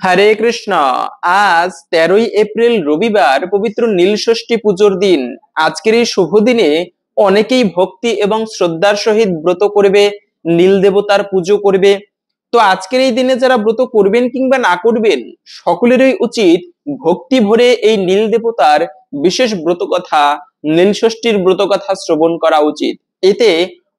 হরে কৃষ্ণ। আজ 13ই এপ্রিল রবিবার, পবিত্র নীলষষ্ঠী পুজোর দিন। আজকের এই শুভ দিনে অনেকেই ভক্তি এবং শ্রদ্ধার সহিত ব্রত করবে, নীল দেবতার পুজো করবে। তো আজকের এই দিনে যারা ব্রত করবেন কিংবা না করবেন, সকলেরই উচিত ভক্তি ভরে এই নীল দেবতার বিশেষ ব্রত কথা, নীলষষ্ঠীর ব্রত কথা শ্রবণ করা উচিত। এতে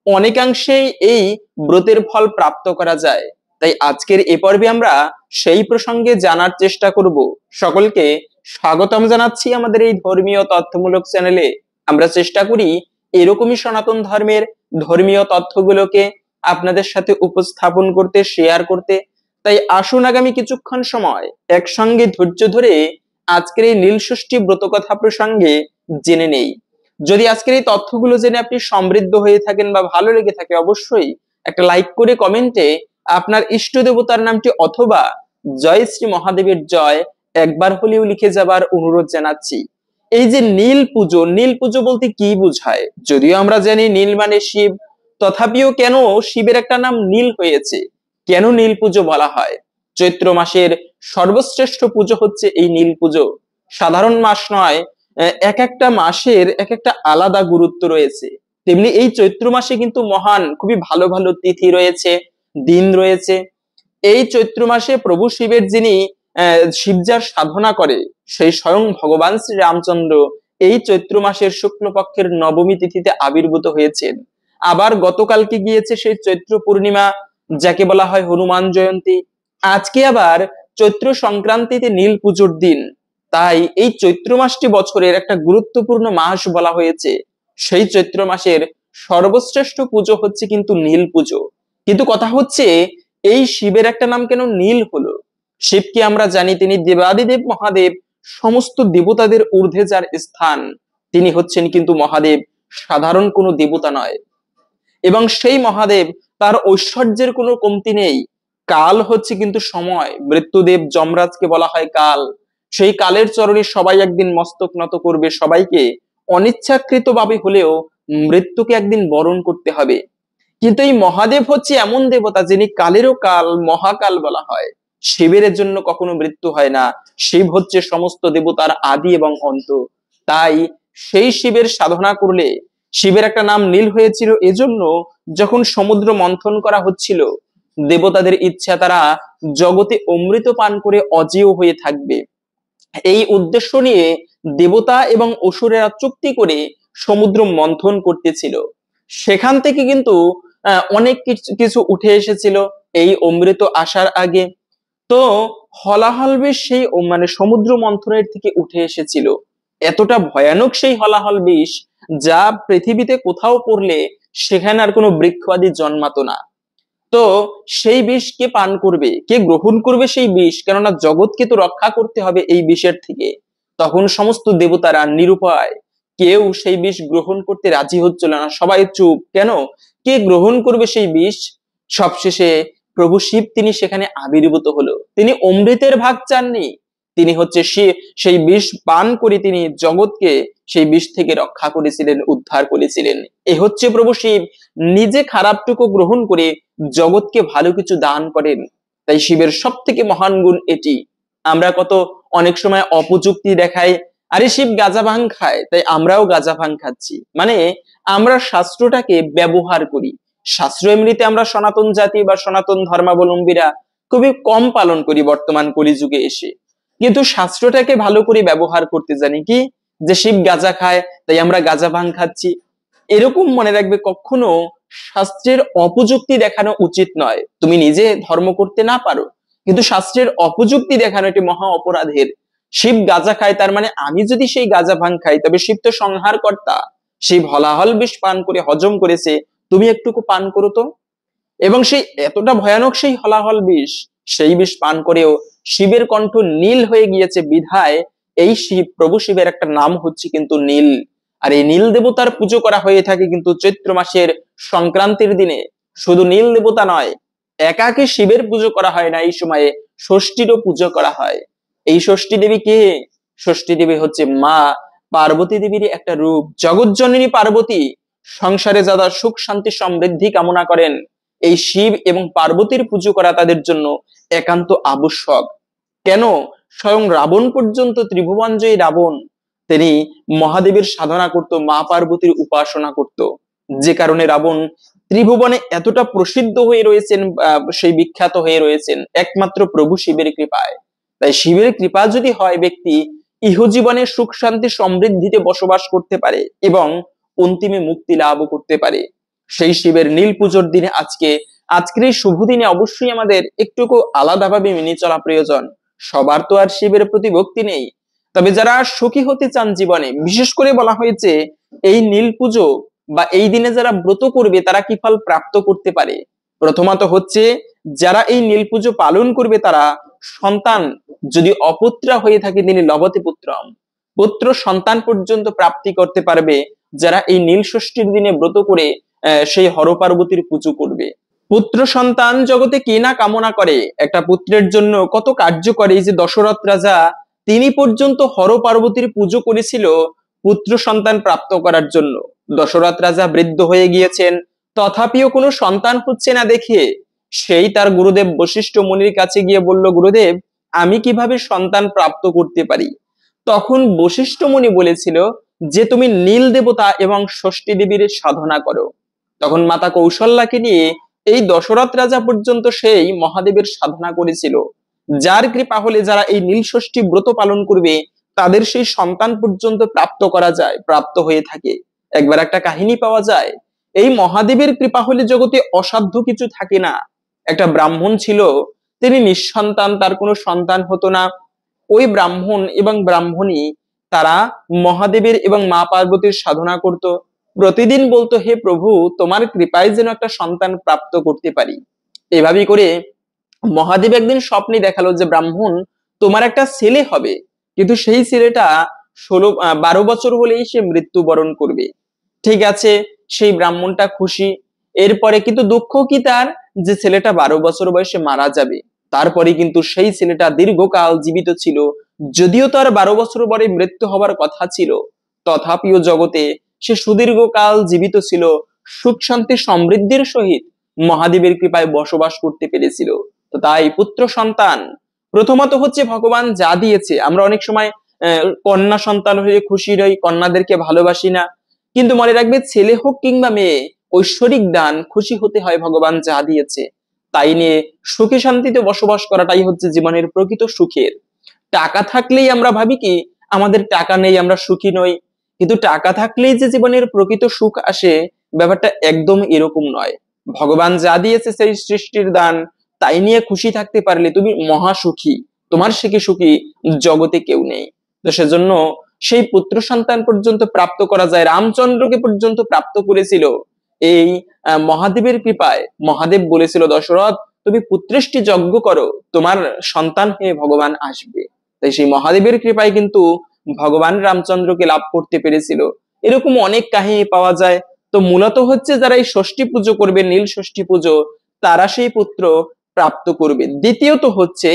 অনেকাংশেই এই ব্রতের ফল প্রাপ্ত করা যায়। তাই আজকের এ পর্বে আমরা সেই প্রসঙ্গে জানার চেষ্টা করব। সকলকে স্বাগতম জানাচ্ছি আমাদের এই ধর্মীয় তথ্যমূলক চ্যানেলে। আমরা চেষ্টা করি এরকমই সনাতন ধর্মের ধর্মীয় তথ্যগুলোকে আপনাদের সাথে উপস্থাপন করতে, শেয়ার করতে। তাই আসুন আগামী কিছুক্ষণ সময় একসঙ্গে ধৈর্য ধরে আজকের এই নীলষষ্ঠী ব্রত কথা প্রসঙ্গে জেনে নেই। যদি আজকের এই তথ্যগুলো জেনে আপনি সমৃদ্ধ হয়ে থাকেন বা ভালো লেগে থাকে, অবশ্যই একটা লাইক করে কমেন্টে আপনার ইষ্ট দেবতার নামটি অথবা জয় শ্রী মহাদেবের জয় একবার হলেও লিখে যাবার অনুরোধ জানাচ্ছি। এই যে নীল পুজো, নীল পুজো বলতে কি বোঝায়? যদিও আমরা জানি নীল মানে শিব, তথাপিও কেন শিবের একটা নাম নীল হয়েছে, কেন নীল পুজো বলা হয়? চৈত্র মাসের সর্বশ্রেষ্ঠ পুজো হচ্ছে এই নীল পুজো। সাধারণ মাস নয়, এক একটা মাসের এক একটা আলাদা গুরুত্ব রয়েছে। তেমনি এই চৈত্র মাসে কিন্তু মহান খুবই ভালো ভালো তিথি রয়েছে, দিন রয়েছে। এই চৈত্র মাসে প্রভু শিবের যিনি শিবজার সাধনা করে, সেই স্বয়ং ভগবান শ্রী রামচন্দ্র এই চৈত্র মাসের শুক্লপক্ষের নবমী তিথিতে আবির্ভূত হয়েছেন। আবার গতকালকে গিয়েছে সেই চৈত্র পূর্ণিমা, যাকে বলা হয় হনুমান জয়ন্তী। আজকে আবার চৈত্র সংক্রান্তিতে নীল পুজোর দিন। তাই এই চৈত্র মাসটি বছরের একটা গুরুত্বপূর্ণ মাস বলা হয়েছে। সেই চৈত্র মাসের সর্বশ্রেষ্ঠ পুজো হচ্ছে কিন্তু নীল পুজো। কিন্তু কথা হচ্ছে, এই শিবের একটা নাম কেন নীল হলো? শিবকে আমরা জানি তিনি দেবাদিদেব মহাদেব, সমস্ত দেবতাদের ঊর্ধ্বে যার স্থান, তিনি হচ্ছেন কিন্তু মহাদেব, সাধারণ কোনো দেবতা নয়। এবং সেই মহাদেব, তার ঐশ্বর্যের কোনো কমতি নেই। কাল হচ্ছে কিন্তু সময়, মৃত্যুদেব যমরাজকে বলা হয় কাল। সেই কালের চরণে সবাই একদিন মস্তক নত করবে, সবাইকে অনিচ্ছাকৃত ভাবে হলেও মৃত্যুকে একদিন বরণ করতে হবে। কিন্তু এই মহাদেব হচ্ছে এমন দেবতা যিনি কালেরও কাল, মহাকাল বলা হয়। শিবের জন্য কখনো মৃত্যু হয় না। শিব হচ্ছে সমস্ত দেবতার আদি এবং অন্ত। তাই সেই শিবের সাধনা করলে, শিবের একটা নাম নীল হয়েছিল এজন্য, যখন সমুদ্র মন্থন করা হচ্ছিল, দেবতাদের ইচ্ছা তারা জগতে অমৃত পান করে অজেয় হয়ে থাকবে। এই উদ্দেশ্য নিয়ে দেবতা এবং অসুরেরা চুক্তি করে সমুদ্র মন্থন করতেছিল। সেখান থেকে কিন্তু অনেক কিছু উঠে এসেছিল এই অমৃত আসার আগে। তো হলাহল বিষ সেই মানে সমুদ্র মন্থনের থেকে উঠে এসেছিল। এতটা ভয়ানক সেই হলাহল বিষ, যা পৃথিবীতে কোথাও পড়লে সেখানে আর কোনো বৃক্ষ আদি জন্মাতো না। তো সেই বিষ কে পান করবে, কে গ্রহণ করবে সেই বিষ? কেননা জগৎকে তো রক্ষা করতে হবে এই বিষের থেকে। তখন সমস্ত দেবতারা নিরুপায়, কেউ সেই বিষ গ্রহণ করতে রাজি হচ্ছিল না, সবাই চুপ। কেন? কে গ্রহণ করবে সেই বিষ? সবশেষে প্রভু শিব তিনি সেখানে আবির্ভূত হলো। তিনি অমৃতের ভাগ চাননি, তিনি হচ্ছে সেই বিষ পান করে তিনি জগৎকে সেই বিষ থেকে রক্ষা করেছিলেন, উদ্ধার করেছিলেন। এ হচ্ছে প্রভু শিব, নিজে খারাপটুকু গ্রহণ করে জগৎকে ভালো কিছু দান করেন। তাই শিবের সব থেকে মহান গুণ এটি। আমরা কত অনেক সময় অপযুক্তি দেখাই, আরে শিব গাঁজা ভাং খায় তাই আমরাও গাঁজা ভাং খাচ্ছি, মানে আমরা শাস্ত্রটাকে ব্যবহার করি। শাস্ত্র এমনিতে আমরা সনাতন জাতি বা সনাতন ধর্মাবলম্বীরা খুবই কম পালন করি বর্তমান কলিযুগে এসে। কিন্তু শাস্ত্রটাকে ভালো করে ব্যবহার করতে জানি কি, যে শিব গাঁজা খায় তাই আমরা গাঁজা ভাং খাচ্ছি, এরকম মনে রাখবে। কখনো শাস্ত্রের অপযুক্তি দেখানো উচিত নয়। তুমি নিজে ধর্ম করতে না পারো, কিন্তু শাস্ত্রের অপযুক্তি দেখানো এটি মহা অপরাধের। শিব গাঁজা খায়, তার মানে আমি যদি সেই গাঁজা ভাং খাই, তবে শিব তো সংহার কর্তা। শিব হলাহল বিষ পান করে হজম করেছে, তুমি একটুকু পান করো তো। এবং সেই এতটা ভয়ানক সেই হলাহল বিষ, সেই বিষ পান করেও শিবের কণ্ঠ নীল হয়ে গিয়েছে বিধায় এই শিব, প্রভু শিবের একটা নাম হচ্ছে কিন্তু নীল। আর এই নীল দেবতার পুজো করা হয়ে থাকে কিন্তু চৈত্র মাসের সংক্রান্তির দিনে। শুধু নীল দেবতা নয়, একাকে শিবের পুজো করা হয় না, এই সময়ে ষষ্ঠীরও পুজো করা হয়। এই ষষ্ঠী দেবী কে? ষষ্ঠী দেবী হচ্ছে মা পার্বতী দেবীর একটা রূপ। জগৎজননী পার্বতী সংসারে যারা সুখ শান্তি সমৃদ্ধি কামনা করেন, এই শিব এবং পার্বতীর পুজো করা তাদের জন্য একান্ত আবশ্যক। কেন স্বয়ং রাবণ পর্যন্ত, ত্রিভুবন জয়ী রাবণ, তিনি মহাদেবের সাধনা করত, মা পার্বতীর উপাসনা করত, যে কারণে রাবণ ত্রিভুবনে এতটা প্রসিদ্ধ হয়ে রয়েছেন, সেই বিখ্যাত হয়ে রয়েছেন একমাত্র প্রভু শিবের কৃপায়। তাই শিবের কৃপা যদি হয়, ব্যক্তি ইহজীবনে সুখ শান্তি সমৃদ্ধিতে বসবাস করতে পারে এবং অন্তিমে মুক্তি লাভ করতে পারে। সেই শিবের নীল পুজোর দিনে আজকের এই শুভ দিনে অবশ্যই আমাদের একটুকু আলাদাভাবে মেনে চলা প্রয়োজন। সবার তো আর শিবের প্রতি ভক্তি নেই, তবে যারা সুখী হতে চান জীবনে, বিশেষ করে বলা হয়েছে এই নীল পুজো বা এই দিনে যারা ব্রত করবে তারা কি ফল প্রাপ্ত করতে পারে। প্রথমত হচ্ছে, যারা এই নীল পুজো পালন করবে তারা সন্তান যদি অপুত্রা হয়ে থাকে তিনি লভতে পুত্রম, পুত্র সন্তান পর্যন্ত প্রাপ্তি করতে পারবে যারা এই নীল ষষ্ঠীর দিনে ব্রত করে সেই হর পার্বতীর পুজো করবে। পুত্র সন্তান জগতে কে না কামনা করে, একটা পুত্রের জন্য কত কার্য করে। এই যে দশরথ রাজা, তিনি পর্যন্ত হর পার্বতীর পুজো করেছিল পুত্র সন্তান প্রাপ্ত করার জন্য। দশরথ রাজা বৃদ্ধ হয়ে গিয়েছেন, তথাপিও কোনো সন্তান হচ্ছে না দেখে সেই তার গুরুদেব বশিষ্ঠ মুনির কাছে গিয়ে বলল, গুরুদেব আমি কিভাবে সন্তান প্রাপ্ত করতে পারি? তখন বশিষ্ঠ মুনি বলেছিল যে তুমি নীল দেবতা এবং ষষ্ঠী দেবীর সাধনা করো। তখন মাতা কৌশল্যাকে নিয়ে এই দশরথ রাজা পর্যন্ত সেই মহাদেবের সাধনা করেছিল, যার কৃপা হলে যারা এই নীল ষষ্ঠী ব্রত পালন করবে তাদের সেই সন্তান পর্যন্ত প্রাপ্ত করা যায়, প্রাপ্ত হয়ে থাকে। একবার একটা কাহিনী পাওয়া যায়, এই মহাদেবের কৃপা হলে জগতে অসাধ্য কিছু থাকে না। একটা ব্রাহ্মণ ছিল, তিনি নিঃসন্তান, তার কোনো সন্তান হতো না। ওই ব্রাহ্মণ এবং ব্রাহ্মণী তারা মহাদেবের এবং মা পার্বতীর সাধনা করত। প্রতিদিন বলতো, হে প্রভু তোমার কৃপায় যেন একটা সন্তান প্রাপ্ত করতে পারি। এভাবেই করে মহাদেব একদিন স্বপ্নে দেখালো যে ব্রাহ্মণ তোমার একটা ছেলে হবে, কিন্তু সেই ছেলেটা 12 বছর হলেই সে মৃত্যুবরণ করবে। ঠিক আছে, সেই ব্রাহ্মণটা খুশি। এরপরে কিন্তু দুঃখ কি তার, যে ছেলেটা 12 বছর বয়সে মারা যাবে। তারপরে কিন্তু সেই ছেলেটা দীর্ঘকাল জীবিত ছিল, যদিও তার 12 বছর পরে মৃত্যু হবার কথা ছিল, তথাপিও জগতে সে সুদীর্ঘকাল জীবিত ছিল, সুখ শান্তি সমৃদ্ধির সহিত মহাদেবের কৃপায় বসবাস করতে পেরেছিল। তো তাই পুত্র সন্তান প্রথমত হচ্ছে ভগবান যা দিয়েছে। আমরা অনেক সময় কন্যা সন্তান হয়ে খুশি রই, কন্যাদেরকে ভালোবাসি না, কিন্তু মনে রাখবে ছেলে হোক কিংবা মেয়ে, ঐশ্বরিক দান, খুশি হতে হয় ভগবান যা দিয়েছে তাই নিয়ে সুখে শান্তিতে বসবাস করাটাই হচ্ছে জীবনের প্রকৃত সুখের। টাকা থাকলেই আমরা ভাবি কি আমাদের টাকা নেই, আমরা সুখী নই, কিন্তু টাকা থাকলেই যে জীবনের প্রকৃত সুখ আসে, ব্যাপারটা একদম এরকম নয়। ভগবান যা দিয়েছে সেই সৃষ্টির দান, তাই নিয়ে খুশি থাকতে পারলে তুমি মহা সুখী, তোমার থেকে সুখী জগতে কেউ নেই। তো সেজন্য সেই পুত্র সন্তান পর্যন্ত প্রাপ্ত করা যায়, রামচন্দ্রকে পর্যন্ত প্রাপ্ত করেছিল এই মহাদেবের কৃপায়। মহাদেব বলেছিল, দশরথ তুমি পুত্রেষ্টি যজ্ঞ করো, তোমার সন্তান হয়ে ভগবান আসবে। তাই সেই মহাদেবের কৃপায় কিন্তু ভগবান রামচন্দ্রকে লাভ করতে পেরেছিল। এরকম অনেক কাহিনী পাওয়া যায়। তো মূলত হচ্ছে যারা এই ষষ্ঠী পুজো করবে, নীল ষষ্ঠী পুজো, তারা সেই পুত্র প্রাপ্ত করবে। দ্বিতীয়ত হচ্ছে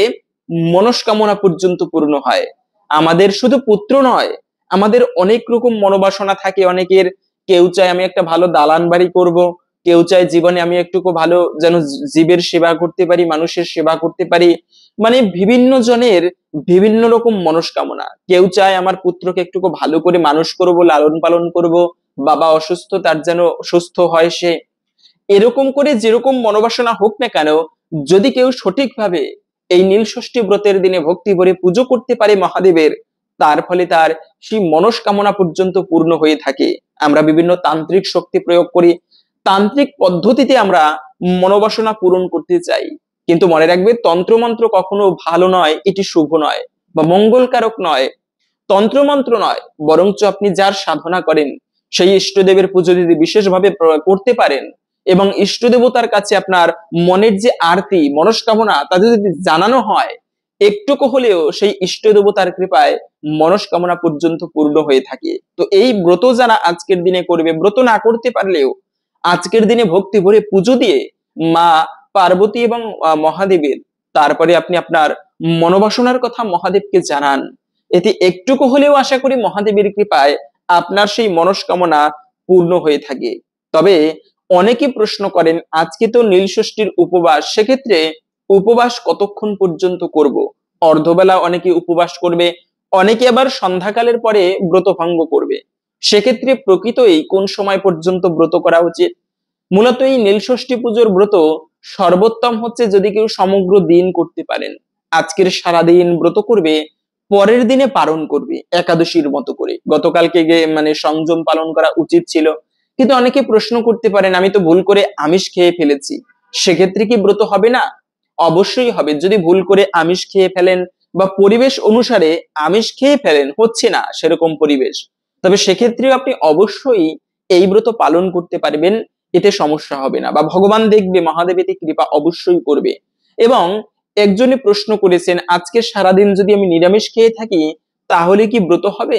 মনস্কামনা পর্যন্ত পূর্ণ হয়। আমাদের শুধু পুত্র নয়, আমাদের অনেক রকম মনোবাসনা থাকে অনেকের। কেউ চায় আমি একটা ভালো দালান বাড়ি করব, কেউ চায় জীবনে আমি একটুকু ভালো যেন জীবের সেবা করতে পারি, মানুষের সেবা করতে পারি। মানে বিভিন্ন জনের বিভিন্ন রকম মনস্কামনা। কেউ চায় আমার পুত্রকে একটুকু ভালো করে মানুষ করব, লালন পালন করব, বাবা অসুস্থ তার যেন সুস্থ হয় সে। এরকম করে যেরকম মনোবাসনা হোক না কেন, যদি কেউ সঠিকভাবে এই নীল ষষ্ঠী ব্রতের দিনে ভক্তি ভরে পুজো করতে পারে মহাদেবের, তার ফলে তার সেই মনস্কামনা পর্যন্ত পূর্ণ হয়ে থাকে। আমরা বিভিন্ন তান্ত্রিক শক্তি প্রয়োগ করি, তান্ত্রিক পদ্ধতিতে আমরা মনোবাসনা পূরণ করতে চাই, কিন্তু মনে রাখবে তন্ত্রমন্ত্র কখনো ভালো নয়, এটি শুভ নয় বা মঙ্গলকারক নয়। তন্ত্রমন্ত্র নয়, বরঞ্চ আপনি যার সাধনা করেন সেই ইষ্টদেবের পুজো যদি বিশেষভাবে করতে পারেন এবং ইষ্ট দেবতার কাছে আপনার মনের যে আরতি মনস্কামনা তাদের যদি জানানো হয়, একটুকু হলেও সেই ইষ্ট দেবতার কৃপায় মনস্কামনা পর্যন্ত পূর্ণ হয়ে থাকে। তো এই ব্রত যারা আজকের দিনে করবে, ব্রত না করতে পারলেও আজকের দিনে ভক্তি ভরে পুজো দিয়ে মা পার্বতী এবং মহাদেবের, তারপরে আপনি আপনার মনোবাসনার কথা মহাদেবকে জানান, এতে একটুকু হলেও আশা করি মহাদেবের কৃপায় আপনার সেই মনস্কামনা পূর্ণ হয়ে থাকে। তবে অনেকে প্রশ্ন করেন, আজকে তো নীল ষষ্ঠীর উপবাস, সেক্ষেত্রে উপবাস কতক্ষণ পর্যন্ত করব? অর্ধবেলা অনেকে উপবাস করবে, অনেকে আবার সন্ধ্যাকালের পরে ব্রত ভঙ্গ করবে। সেক্ষেত্রে প্রকৃতই কোন সময় পর্যন্ত ব্রত করা উচিত? মূলত এই নীলষষ্ঠী পুজোর ব্রত সর্বোত্তম হচ্ছে যদি কেউ সমগ্র দিন করতে পারেন। আজকের সারাদিন ব্রত করবে, পরের দিনে পালন করবে একাদশীর মতো করে। গতকালকে মানে সংযম পালন করা উচিত ছিল, কিন্তু অনেকে প্রশ্ন করতে পারেন আমি তো ভুল করে আমিষ খেয়ে ফেলেছি, সেক্ষেত্রে কি ব্রত হবে না? অবশ্যই হবে। যদি ভুল করে আমিষ খেয়ে ফেলেন বা পরিবেশ অনুসারে আমিষ খেয়ে ফেলেন, হচ্ছে না সেরকম পরিবেশ, তবে সেক্ষেত্রেও আপনি অবশ্যই এই ব্রত পালন করতে পারবেন, এতে সমস্যা হবে না, বা ভগবান দেখবে, মহাদেব এতে কৃপা অবশ্যই করবে। এবং একজনে প্রশ্ন করেছেন আজকে সারাদিন যদি আমি নিরামিষ খেয়ে থাকি তাহলে কি ব্রত হবে?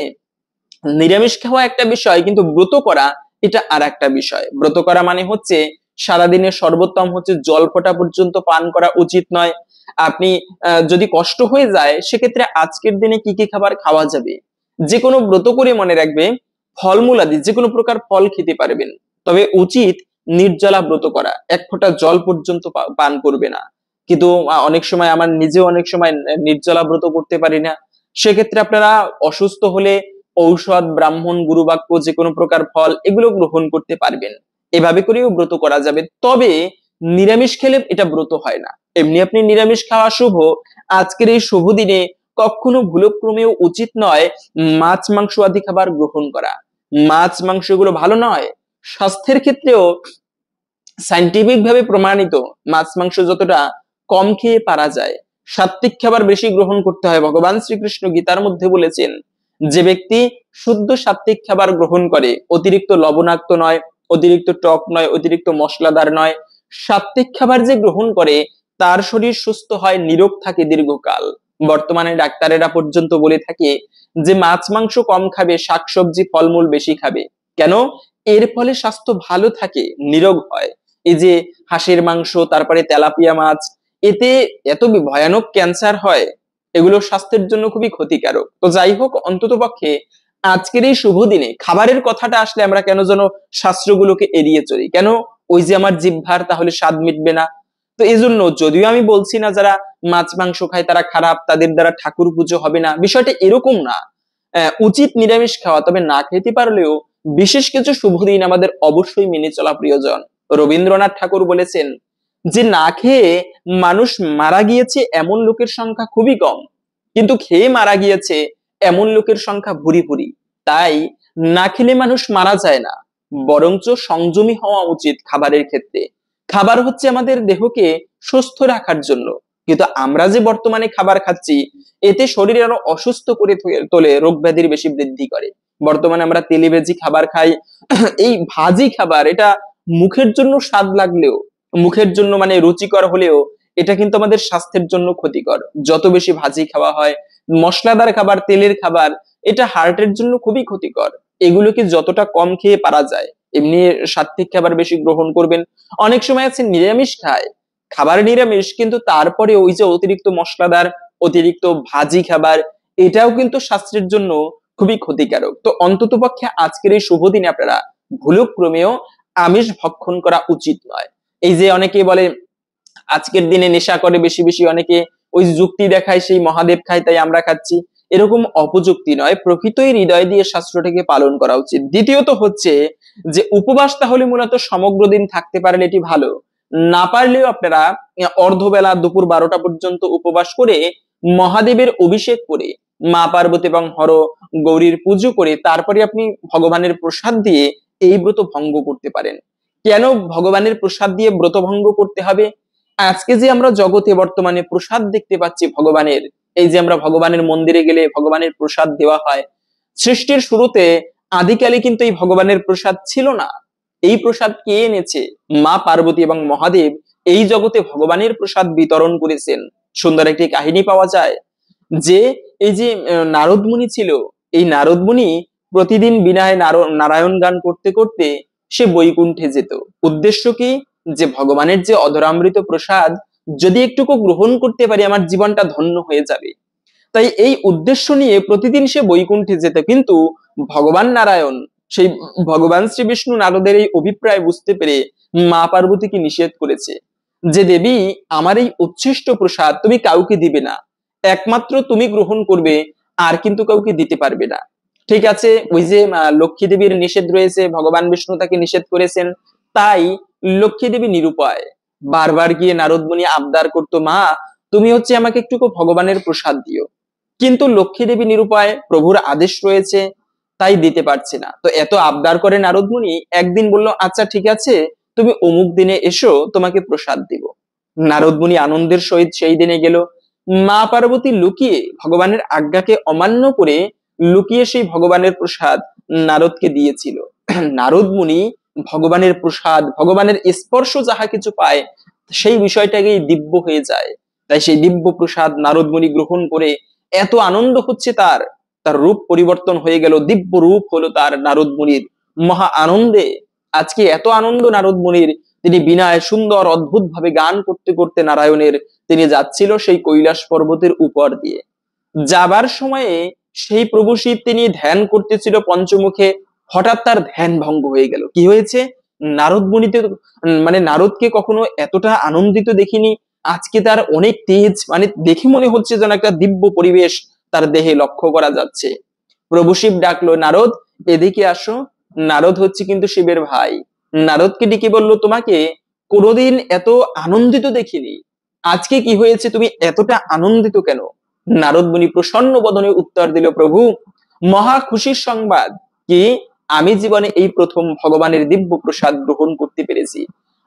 নিরামিষ খাওয়া একটা বিষয়, কিন্তু ব্রত করা এটা আর একটা বিষয়। ব্রত করা মানে হচ্ছে সারাদিনের সর্বোত্তম হচ্ছে জল ফোঁটা পর্যন্ত পান করা উচিত নয়। আপনি যদি কষ্ট হয়ে যায় সেক্ষেত্রে আজকের দিনে কি কি খাবার খাওয়া যাবে, যে কোনো ব্রত করে মনে রাখবে ফলমূল আদি যে কোনো প্রকার ফল খেতে পারবেন, তবে উচিত নির্জলা ব্রত করা, এক ফোঁটা জল পর্যন্ত পান করবে না। কিন্তু অনেক সময় আমার নিজেও অনেক সময় নির্জলা ব্রত করতে পারি না, সেক্ষেত্রে আপনারা অসুস্থ হলে ঔষধ, ব্রাহ্মণ, গুরুবাক্য, যে কোনো প্রকার ফল এগুলো গ্রহণ করতে পারবেন, এভাবে করেও ব্রত করা যাবে। তবে নিরামিষ খেলে এটা ব্রত হয় না। এমনি আপনি নিরামিষ খাওয়া শুভ, আজকের এই শুভ দিনে কখনো ভুলক্রমেও উচিত নয় মাছ মাংস আদি খাবার গ্রহণ করা। মাছ মাংস এগুলো ভালো নয়, স্বাস্থ্যের ক্ষেত্রেও সাইন্টিফিক ভাবে প্রমাণিত মাছ মাংস যতটা কম খেয়ে পারা যায়, সাত্বিক খাবার বেশি গ্রহণ করতে হয়। ভগবান শ্রীকৃষ্ণ গীতার মধ্যে বলেছেন যে ব্যক্তি শুদ্ধ সাত্বিক খাবার গ্রহণ করে, অতিরিক্ত লবণাক্ত নয়, অতিরিক্ত টক নয়, অতিরিক্ত মশলাদার নয়, সাত্বিক খাবার যে গ্রহণ করে তার শরীর সুস্থ হয়, নিরোগ থাকে দীর্ঘকাল। বর্তমানে ডাক্তারেরা পর্যন্ত বলে থাকে যে মাছ মাংস কম খাবে, শাকসবজি ফলমূল বেশি খাবে। কেন? এর ফলে স্বাস্থ্য ভালো থাকে, নিরোগ হয়। এই যে হাঁসের মাংস, তারপরে তেলাপিয়া মাছ, এতে এত ভয়ানক ক্যান্সার হয়, এগুলো স্বাস্থ্যের জন্য খুবই ক্ষতিকারক। তো যাই হোক, অন্তত পক্ষে আজকের এই শুভ দিনে খাবারের কথাটা আসলে আমরা কেন যেন শাস্ত্রগুলোকে এড়িয়ে চলি, কেন? ওই যে আমার জিহ্বার তাহলে স্বাদ মিটবে না। তো এই জন্য যদিও আমি বলছি না যারা মাছ মাংস খায় তারা খারাপ, তাদের দ্বারা ঠাকুর পুজো হবে না, বিষয়টা এরকম না। উচিত নিরামিষ খাওয়া, তবে না খেতে পারলেও বিশেষ কিছু শুভ দিন আমাদের অবশ্যই মেনে চলা প্রিয়জন। রবীন্দ্রনাথ ঠাকুর বলেছেন যে না খেয়ে মানুষ মারা গিয়েছে এমন লোকের সংখ্যা খুবই কম, কিন্তু খেয়ে মারা গিয়েছে এমন লোকের সংখ্যা ভুরি ভুরি। তাই না খেলে মানুষ মারা যায় না, বরঞ্চ সংযমী হওয়া উচিত খাবারের ক্ষেত্রে। খাবার হচ্ছে আমাদের দেহকে সুস্থ রাখার জন্য, কিন্তু আমরা যে বর্তমানে খাবার খাচ্ছি এতে শরীর আরো অসুস্থ করে তোলে, রোগ ব্যাধির বেশি বৃদ্ধি করে। বর্তমানে আমরা তেলিবেজি খাবার খাই, এই ভাজি খাবার, এটা মুখের জন্য স্বাদ লাগলেও, মুখের জন্য মানে রুচিকর হলেও এটা কিন্তু আমাদের স্বাস্থ্যের জন্য ক্ষতিকর। যত বেশি ভাজি খাওয়া হয়, মশলাদার খাবার, তেলের খাবার, এটা হার্টের জন্য খুবই ক্ষতিকর। এগুলোকে যতটা কম খেয়ে পারা যায়, এমনি সাত্বিক খাবার বেশি গ্রহণ করবেন। অনেক সময় আছে নিরামিষ খায়, খাবার নিরামিষ, কিন্তু তারপরে ওই যে অতিরিক্ত মশলাদার, অতিরিক্ত ভাজি খাবার, এটাও কিন্তু স্বাস্থ্যের জন্য খুবই ক্ষতিকারক। তো অন্তত পক্ষে আজকের এই শুভ দিনে আপনারা ভুলক্রমেও আমিষ ভক্ষণ করা উচিত নয়। এই যে অনেকে বলে আজকের দিনে নেশা করে বেশি বেশি, অনেকে ওই যুক্তি দেখায় সেই মহাদেব খায় তাই আমরা খাচ্ছি, এরকম অপযুক্তি নয়। প্রকৃতই হৃদয় দিয়ে শাস্ত্রটাকে পালন করা উচিত। দ্বিতীয়ত হচ্ছে যে উপবাস তাহলে মূলত সমগ্র দিন থাকতে পারলে এটি ভালো, না পারলেও আপনারা অর্ধবেলা দুপুর 12টা পর্যন্ত উপবাস করে মহাদেবের অভিষেক করে মা পার্বতী এবং হর গৌরীর পুজো করে তারপরে আপনি ভগবানের প্রসাদ দিয়ে এই ব্রত ভঙ্গ করতে পারেন। কেন ভগবানের প্রসাদ দিয়ে ব্রত ভঙ্গ করতে হবে? আজকে যে আমরা জগতে বর্তমানে প্রসাদ দেখতে পাচ্ছি ভগবানের, এই যে আমরা ভগবানের মন্দিরে গেলে ভগবানের প্রসাদ দেওয়া হয়, সৃষ্টির শুরুতে আদিকালে কিন্তু এই ভগবানের প্রসাদ ছিল না। এই প্রসাদ কে এনেছে? মা পার্বতী এবং মহাদেব এই জগতে ভগবানের প্রসাদ বিতরণ করেছেন। সুন্দর একটি কাহিনী পাওয়া যায় যে এই যে নারদ মুনি ছিল, এই নারদ মুনি প্রতিদিন বিনায় নারায়ণ গান করতে করতে সে বৈকুণ্ঠে যেত। উদ্দেশ্য কি? যে ভগবানের যে অধরামৃত প্রসাদ যদি একটুকু গ্রহণ করতে পারি আমার জীবনটা ধন্য হয়ে যাবে। তাই এই উদ্দেশ্য নিয়ে প্রতিদিন সে বৈকুণ্ঠে যেত। কিন্তু ভগবান নারায়ণ, সেই ভগবান শ্রী বিষ্ণু নারদের এই অভিপ্রায় বুঝতে পেরে মা পার্বতীকে নিষেধ করেছে যে দেবী আমার এই উচ্ছিষ্ট প্রসাদ তুমি কাউকে দিবে না, একমাত্র তুমি গ্রহণ করবে, আর কিন্তু কাউকে দিতে পারবে না। ঠিক আছে, ওই যে লক্ষ্মী দেবীর নিষেধ রয়েছে, ভগবান বিষ্ণু তাকে নিষেধ করেছেন, তাই লক্ষ্মী দেবী নিরুপায় বারবার গিয়ে নারদ মুনি আবদার করতো, মা তুমি হচ্ছে আমাকে একটু ভগবানের প্রসাদ দিও। কিন্তু লক্ষ্মী দেবী নিরুপায়, প্রভুর আদেশ রয়েছে, তাই দিতে পারছে না। তো এত আবদার করে নারদ মুনি একদিন বলল, আচ্ছা ঠিক আছে, তুমি অমুক দিনে এসো, তোমাকে প্রসাদ দিব। নারদ মুনি আনন্দের সহিত সেই দিনে গেল। মা পার্বতী লুকিয়ে ভগবানের আজ্ঞাকে অমান্য করে লুকিয়ে সেই ভগবানের প্রসাদ নারদকে দিয়েছিল। নারদ মুনি ভগবানের প্রসাদ, ভগবানের স্পর্শ যাহা কিছু পায়, সেই বিষয়টাকেই দিব্য হয়ে যায়। তাই সেই দিব্য প্রসাদ নারদ মুনি গ্রহণ করে এত আনন্দ হচ্ছে তার, তার রূপ পরিবর্তন হয়ে গেল, দিব্য রূপ হলো তার নারদ মুনির। মহা আনন্দে আজকে এত আনন্দ নারদ মুনির, তিনি বিনায় সুন্দর অদ্ভুত ভাবে গান করতে করতে নারায়ণের তিনি যাচ্ছিল সেই কৈলাস পর্বতের উপর দিয়ে। যাবার সময়ে সেই প্রভু শিব তিনি ধ্যান করতেছিল পঞ্চমুখে, হঠাৎ তার ধ্যান ভঙ্গ হয়ে গেল। কি হয়েছে? নারদ মুনিতে মানে নারদকে কখনো এতটা আনন্দিত দেখিনি, আজকে তার অনেক তেজ, মানে দেখে মনে হচ্ছে যেন একটা দিব্য পরিবেশ তার দেহে লক্ষ্য করা যাচ্ছে। প্রভু শিব ডাকলো, নারদ এদিকে আসো। নারদ হচ্ছে কিন্তু শিবের ভাই। নারদকে ডেকে বললো, তোমাকে কোনোদিন এত আনন্দিত দেখিনি, আজকে কি হয়েছে, তুমি এতটা আনন্দিত কেন? নারদ মুনি প্রসন্ন বদনে উত্তর দিল, প্রভু মহা খুশির সংবাদ, কি আমি জীবনে এই প্রথম ভগবানের দিব্য প্রসাদ গ্রহণ করতে পেরেছি।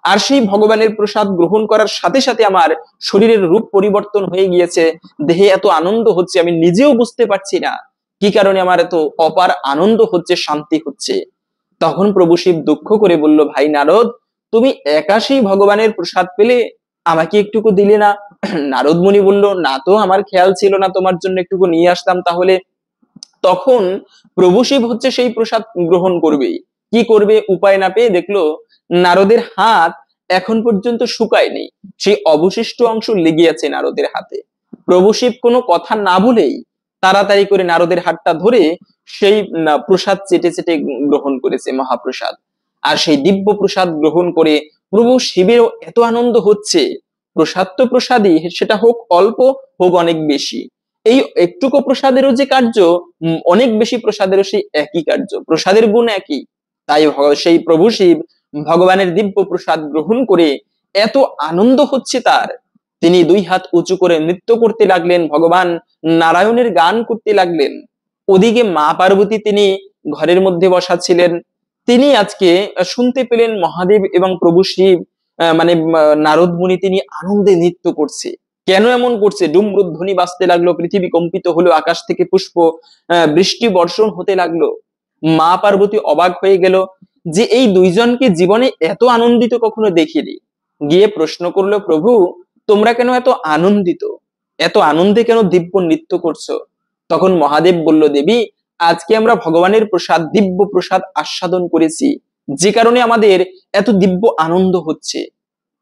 আর সেই ভগবানের প্রসাদ গ্রহণ করার সাথে সাথে আমার শরীরের রূপ পরিবর্তন হয়ে গিয়েছে, দেহে এত আনন্দ হচ্ছে আমি নিজেও বুঝতে পারছি না কি কারণে আমার এত অপার আনন্দ হচ্ছে, শান্তি হচ্ছে। তখন প্রভু শিব দুঃখ করে বলল, ভাই নারদ তুমি একা সেই ভগবানের প্রসাদ পেলে, আমাকে একটুকু দিলে না? নারদ মুনি বলল, না তো আমার খেয়াল ছিল না, তোমার জন্য একটুকু নিয়ে আসতাম তাহলে। তখন প্রভু শিব হচ্ছে সেই প্রসাদ গ্রহণ করবে, কি করবে উপায় না পেয়ে দেখলো নারদের হাত এখন পর্যন্ত শুকায়নি, সেই অবশিষ্ট অংশ লেগে আছে নারদের হাতে। প্রভু শিব কোনো কথা না বলেই তাড়াতাড়ি করে নারদের হাতটা ধরে সেই প্রসাদ চেটে চেটে গ্রহণ করেছে, মহাপ্রসাদ। আর সেই দিব্য প্রসাদ গ্রহণ করে প্রভু শিবেরও এত আনন্দ হচ্ছে। প্রসাদ তো প্রসাদই, সেটা হোক অল্প হোক অনেক বেশি, এই একটুকু প্রসাদেরও যে কার্য, অনেক বেশি প্রসাদেরও সেই একই কার্য, প্রসাদের গুণ একই। তাই সেই প্রভু শিব ভগবানের দিব্য প্রসাদ গ্রহণ করে এত আনন্দ হচ্ছে তার, তিনি দুই হাত উঁচু করে নৃত্য করতে লাগলেন, ভগবান নারায়ণের গান করতে লাগলেন। ওদিকে মা পার্বতী তিনি ঘরের মধ্যে বসা ছিলেন, তিনি আজকে শুনতে পেলেন মহাদেব এবং প্রভু শিব মানে নারদ মুনি তিনি আনন্দে নৃত্য করছে। কেন এমন করছে? ডুমরুধ্বনি বাজতে লাগলো, পৃথিবী কম্পিত হলো, আকাশ থেকে পুষ্প বৃষ্টি বর্ষণ হতে লাগলো। মা পার্বতী অবাক হয়ে গেল যে এই দুইজনকে জীবনে এত আনন্দিত কখনো দেখিনি। গিয়ে প্রশ্ন করলো, প্রভু তোমরা কেন এত আনন্দিত, এত আনন্দে কেন দিব্য নৃত্য করছো? তখন মহাদেব বলল, দেবী আজকে আমরা ভগবানের প্রসাদ, দিব্য প্রসাদ আস্বাদন করেছি, যে কারণে আমাদের এত দিব্য আনন্দ হচ্ছে।